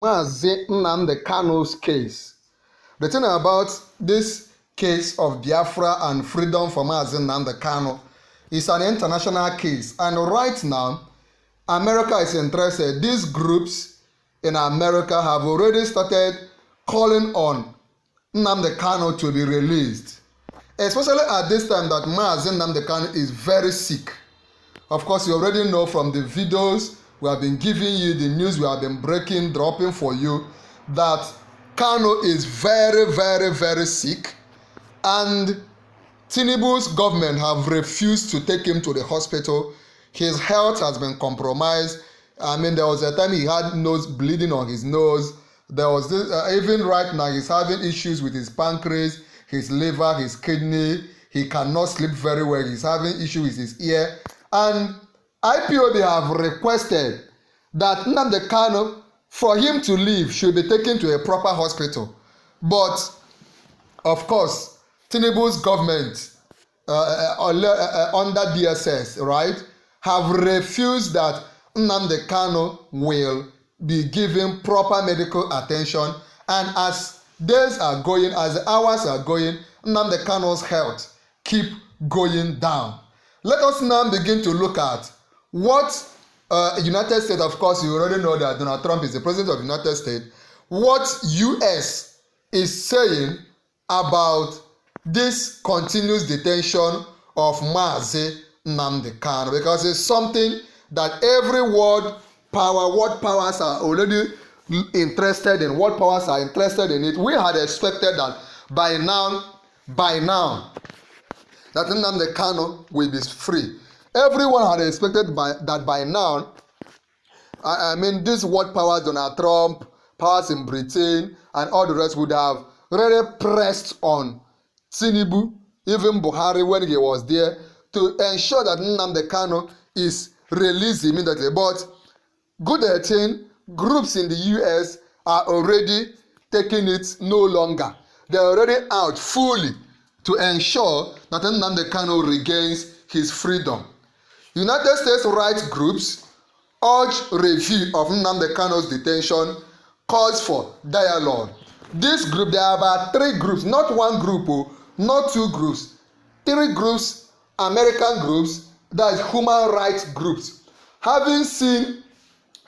Nnamdi Kanu's case. The thing about this case of Biafra and freedom for Nnamdi Kanu is an international case, and right now America is interested. These groups in America have already started calling on Nnamdi Kanu to be released, especially at this time that Nnamdi Kanu is very sick. Of course, you already know from the videos we have been giving you, the news we have been dropping for you, that Kanu is very, very, very sick, and Tinubu's government have refused to take him to the hospital. His health has been compromised. I mean, there was a time he had nose bleeding on his nose. There was this, even right now, he's having issues with his pancreas, his liver, his kidney. He cannot sleep very well. He's having issues with his ear. And IPOB have requested that Nnamdi Kanu, for him to leave, should be taken to a proper hospital. But, of course, Tinubu's government, under DSS, right, have refused that Nnamdi Kanu will be given proper medical attention. And as days are going, as the hours are going, Nnamdi Kanu's health keep going down. Let us now begin to look at what United States, of course, you already know that Donald Trump is the president of the United States, what US is saying about this continuous detention of Nnamdi Kanu, because it's something that every world powers are already interested in. World powers are interested in it. We had expected that by now, that Nnamdi Kanu will be free. Everyone had expected that by now. I mean, this world powers, Donald Trump, powers in Britain, and all the rest would have really pressed on Tinubu, even Buhari when he was there, to ensure that Nnamdi Kanu is released immediately. But good thing, groups in the US are already taking it no longer. They're already out fully to ensure that Nnamdi Kanu regains his freedom. United States rights groups urge review of Nnamdi Kanu's detention, calls for dialogue. This group, there are about 3 groups, not one group, not 2 groups, 3 groups, American groups, that is human rights groups, having seen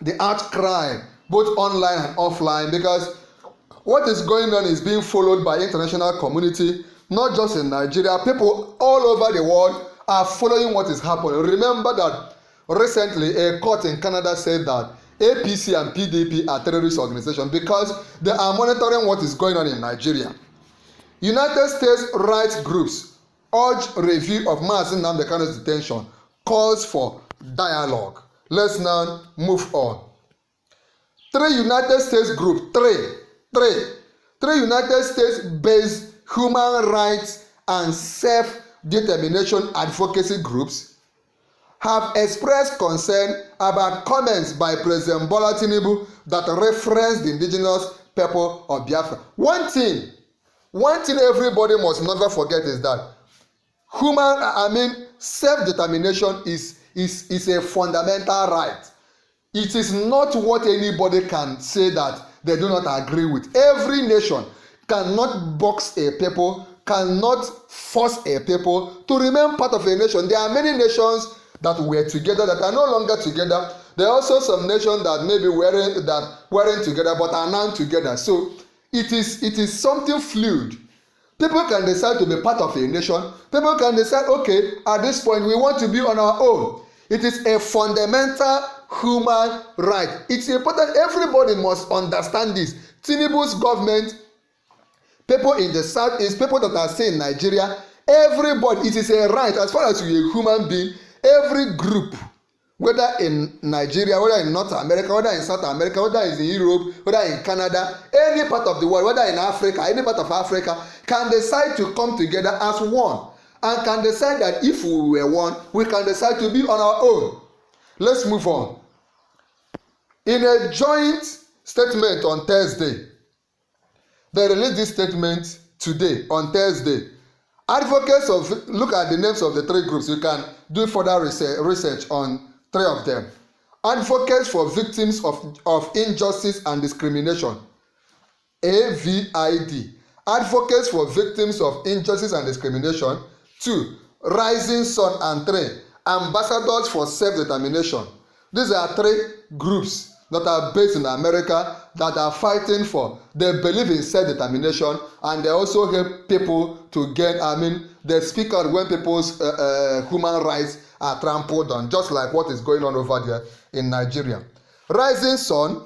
the outcry both online and offline, because what is going on is being followed by international community, not just in Nigeria. People all over the world are following what is happening. Remember that recently a court in Canada said that APC and PDP are terrorist organizations because they are monitoring what is going on in Nigeria. United States rights groups urge review of Nnamdi Kanu's detention, calls for dialogue. Let's now move on. 3 United States groups, 3 United States-based human rights and self-determination advocacy groups have expressed concern about comments by President Bola Tinubu that reference the indigenous people of Biafra. One thing everybody must never forget is that self-determination is a fundamental right. It is not what anybody can say that they do not agree with. Every nation cannot box a people, cannot force a people to remain part of a nation. There are many nations that were together that are no longer together. There are also some nations that maybe weren't together but are now together. So it is something fluid. People can decide to be part of a nation. People can decide, okay, at this point we want to be on our own. It is a fundamental human right. It's important. Everybody must understand this. Tinubu's government, people in the southeast, people that are staying in Nigeria, everybody, it is a right. As far as you're a human being, every group, whether in Nigeria, whether in North America, whether in South America, whether in Europe, whether in Canada, any part of the world, whether in Africa, any part of Africa, can decide to come together as one, and can decide that if we were one, we can decide to be on our own. Let's move on. In a joint statement on Thursday, they released this statement today, on Thursday. Advocates look at the names of the 3 groups. You can do further research on 3 of them. Advocates for Victims of Injustice and Discrimination, AVID. Advocates for Victims of Injustice and Discrimination. 2. Rising Sun and 3. Ambassadors for Self-Determination. These are 3 groups that are based in America that are fighting for, they believe in self-determination, and they also help people to get, they speak out when people's human rights are trampled on, just like what is going on over there in Nigeria. Rising Sun,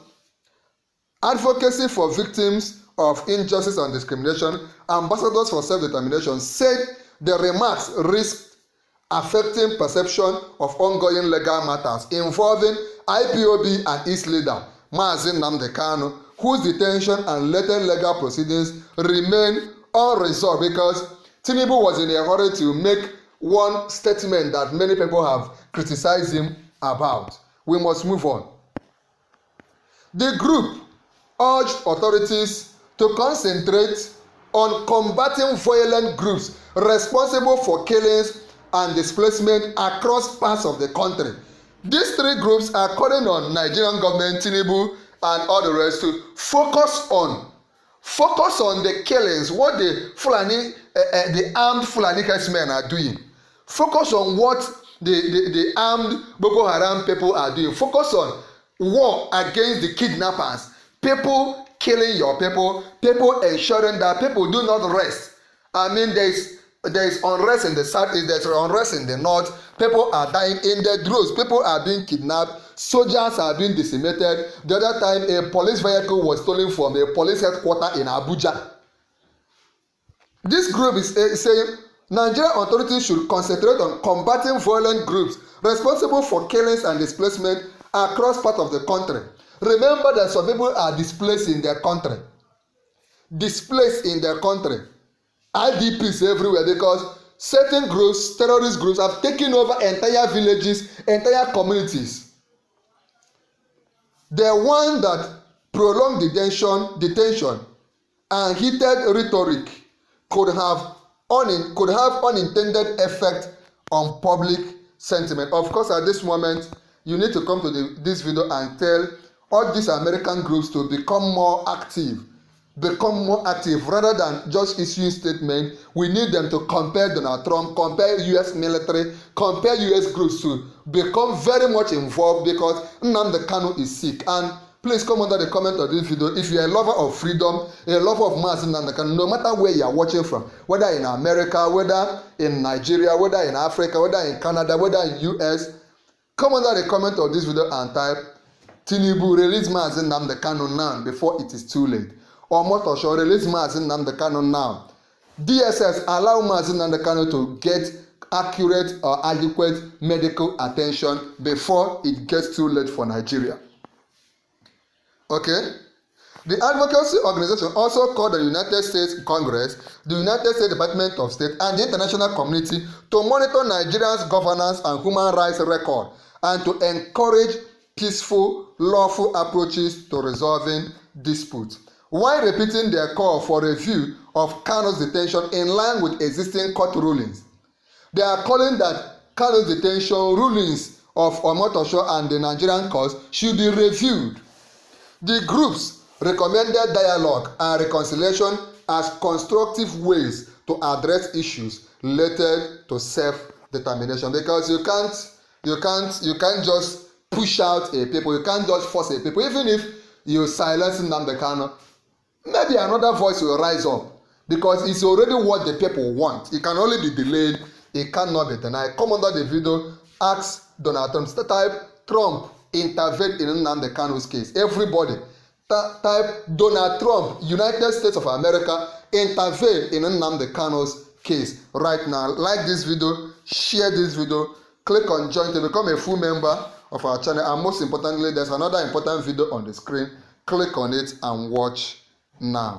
Advocacy for Victims of Injustice and Discrimination, Ambassadors for Self-Determination, said the remarks risked affecting perception of ongoing legal matters involving IPOB and its leader, Nnamdi Kanu, whose detention and later legal proceedings remain unresolved because Tinubu was in a hurry to make one statement that many people have criticized him about. We must move on. The group urged authorities to concentrate on combating violent groups responsible for killings and displacement across parts of the country. These 3 groups are calling on Nigerian government, Tinubu, and all the rest to focus on the killings, what the armed Fulani herdsmen are doing. Focus on what the armed Boko Haram people are doing. Focus on war against the kidnappers, people killing your people ensuring that people do not rest. There is unrest in the south, there's unrest in the north. People are dying in the droves. People are being kidnapped. Soldiers are being decimated. The other time, a police vehicle was stolen from a police headquarters in Abuja. This group is saying Nigerian authorities should concentrate on combating violent groups responsible for killings and displacement across parts of the country. Remember that some people are displaced in their country. IDPs everywhere because certain groups, terrorist groups, have taken over entire villages, entire communities. The one that prolonged detention and heated rhetoric could have unintended effect on public sentiment. Of course, at this moment, you need to come to this video and tell all these American groups to become more active rather than just issuing statements. We need them to compare Donald Trump, compare US military, compare US groups to become very much involved because Nnamdi Kanu is sick. And please come under the comment of this video if you're a lover of freedom, a lover of Nnamdi Kanu, no matter where you are watching from, whether in America, whether in Nigeria, whether in Africa, whether in Canada, whether in US, come under the comment of this video and type Tinubu release Nnamdi Kanu now before it is too late. Or Motosho release Nnamdi Kanu now. DSS allow Nnamdi Kanu to get accurate or adequate medical attention before it gets too late for Nigeria. Okay? The advocacy organization also called the United States Congress, the United States Department of State, and the international community to monitor Nigeria's governance and human rights record and to encourage peaceful, lawful approaches to resolving disputes, while repeating their call for review of Kanu's detention in line with existing court rulings. They are calling that Kanu's detention rulings of Omotosho and the Nigerian courts should be reviewed. The groups recommended dialogue and reconciliation as constructive ways to address issues related to self-determination, because you can't just push out a people, you can't just force a people. Even if you silence Nnamdi Kanu, maybe another voice will rise up because it's already what the people want. It can only be delayed, it cannot be denied. Come under the video, ask Donald Trump, type Trump intervened in Nnamdi Kanu's case. Everybody type Donald Trump, United States of America, intervened in Nnamdi Kanu's case right now. Like this video, share this video, click on join to become a full member of our channel, and most importantly, there's another important video on the screen. Click on it and watch now.